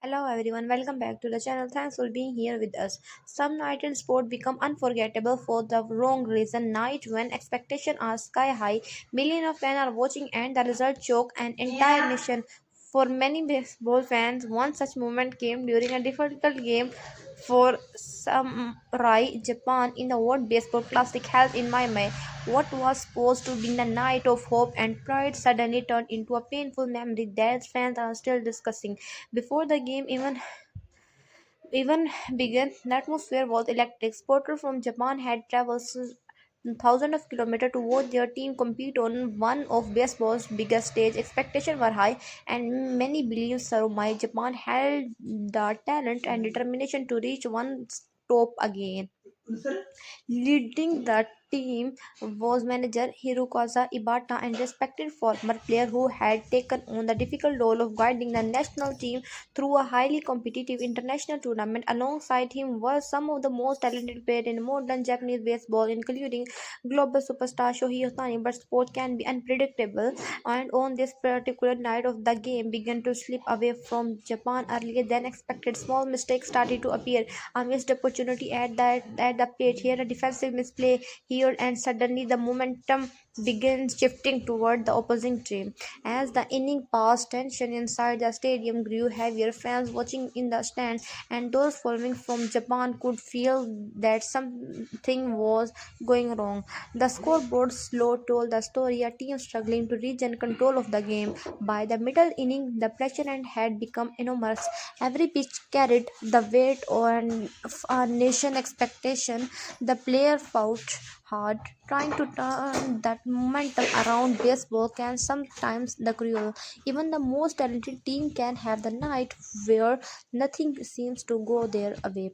Hello everyone, welcome back to the channel. Thanks for being here with us. Some night in sport become unforgettable for the wrong reason. Night when expectations are sky high, millions of fans are watching and the result choke an entire nation. For many baseball fans, one such moment came during a difficult game for Samurai Japan in the World Baseball Classic held in Miami. What was supposed to be the night of hope and pride suddenly turned into a painful memory that fans are still discussing. Before the game even began, the atmosphere was electric. Supporters from Japan had traveled thousands of kilometers to watch their team compete on one of baseball's biggest stage. Expectations were high, and many believed Saruman Japan had the talent and determination to reach one top again. Leading the team was manager Hirokazu Ibata, and respected former player who had taken on the difficult role of guiding the national team through a highly competitive international tournament. Alongside him were some of the most talented players in modern Japanese baseball, including global superstar Shohei Ohtani. But sport can be unpredictable, and on this particular night of the game began to slip away from Japan earlier than expected. Small mistakes started to appear, a missed opportunity at the plate, here a defensive misplay here, and suddenly the momentum began shifting toward the opposing team. As the inning passed, tension inside the stadium grew heavier. Fans watching in the stands and those following from Japan could feel that something was going wrong. The scoreboard slow told the story, a team struggling to regain control of the game. By the middle inning, the pressure and had become enormous. Every pitch carried the weight on a nation expectation. The player fought hard, trying to turn that momentum around. Baseball can sometimes the cruel. Even the most talented team can have the night where nothing seems to go their way.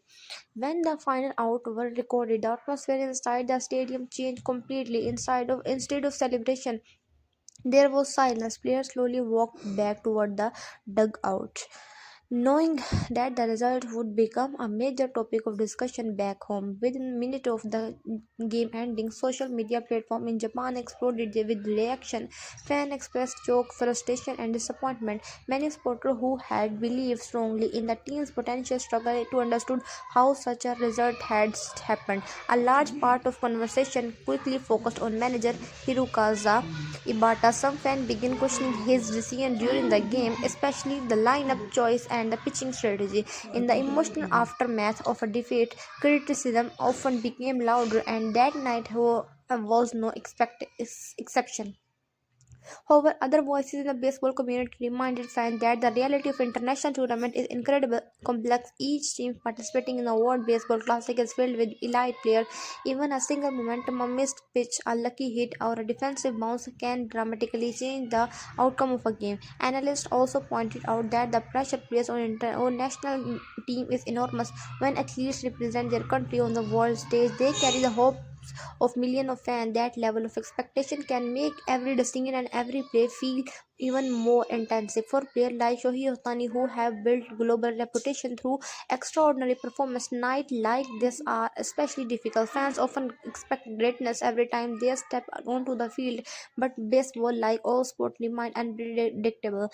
When the final out were recorded, the atmosphere inside the stadium changed completely. Instead of celebration, there was silence. Players slowly walked back toward the dugout, knowing that the result would become a major topic of discussion back home. Within minutes of the game ending, social media platform in Japan exploded with reaction. Fans expressed shock, frustration, and disappointment. Many supporters who had believed strongly in the team's potential struggled to understand how such a result had happened. A large part of conversation quickly focused on manager Hirokazu Ibata. Some fans began questioning his decision during the game, especially the lineup choice and the pitching strategy. In the emotional aftermath of a defeat, criticism often became louder, and that night was no exception. However, other voices in the baseball community reminded fans that the reality of international tournament is incredibly complex. Each team participating in the World Baseball Classic is filled with elite players. Even a single momentum, a missed pitch, a lucky hit, or a defensive bounce can dramatically change the outcome of a game. Analysts also pointed out that the pressure placed on national team is enormous. When athletes represent their country on the world stage, they carry the hope of millions of fans. That level of expectation can make every decision and every play feel even more intensive. For players like Shohei Ohtani, who have built global reputation through extraordinary performance, nights like this are especially difficult. Fans often expect greatness every time they step onto the field, but baseball, like all sports, remain unpredictable.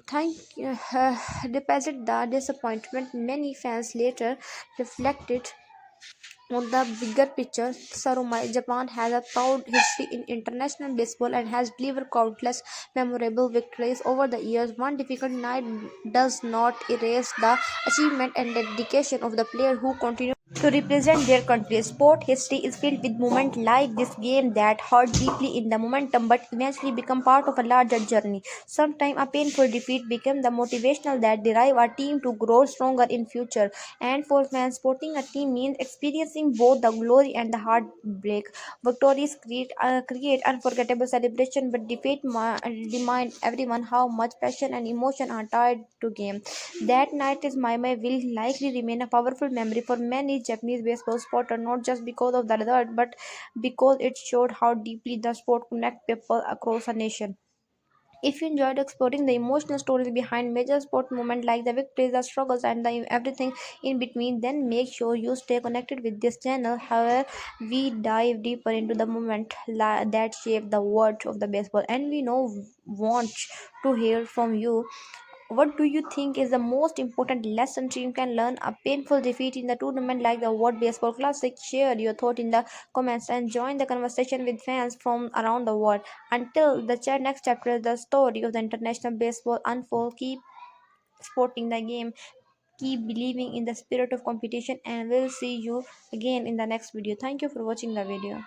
Thank Despite the disappointment, many fans later reflected on the bigger picture. Saruman Japan has a proud history in international baseball and has delivered countless memorable victories over the years. One difficult night does not erase the achievement and dedication of the player who continue to represent their country. Sport history is filled with moments like this game that hurt deeply in the momentum but eventually become part of a larger journey. Sometimes a painful defeat becomes the motivational that drive a team to grow stronger in future. And for fans, supporting a team means experiencing both the glory and the heartbreak. Victories create unforgettable celebration, but defeat remind everyone how much passion and emotion are tied to game. That night is Maimai will likely remain a powerful memory for many Japanese baseball supporters, not just because of the result, but because it showed how deeply the sport connects people across a nation. If you enjoyed exploring the emotional stories behind major sport moments like the victories, the struggles, and everything in between, then make sure you stay connected with this channel. However, we dive deeper into the moment that shape the world of the baseball, and we know want to hear from you. What do you think is the most important lesson team can learn a painful defeat in the tournament like the World Baseball Classic? Share your thought in the comments and join the conversation with fans from around the world. Until the next chapter, the story of the international baseball unfold. Keep supporting the game, keep believing in the spirit of competition, and we'll see you again in the next video. Thank you for watching the video.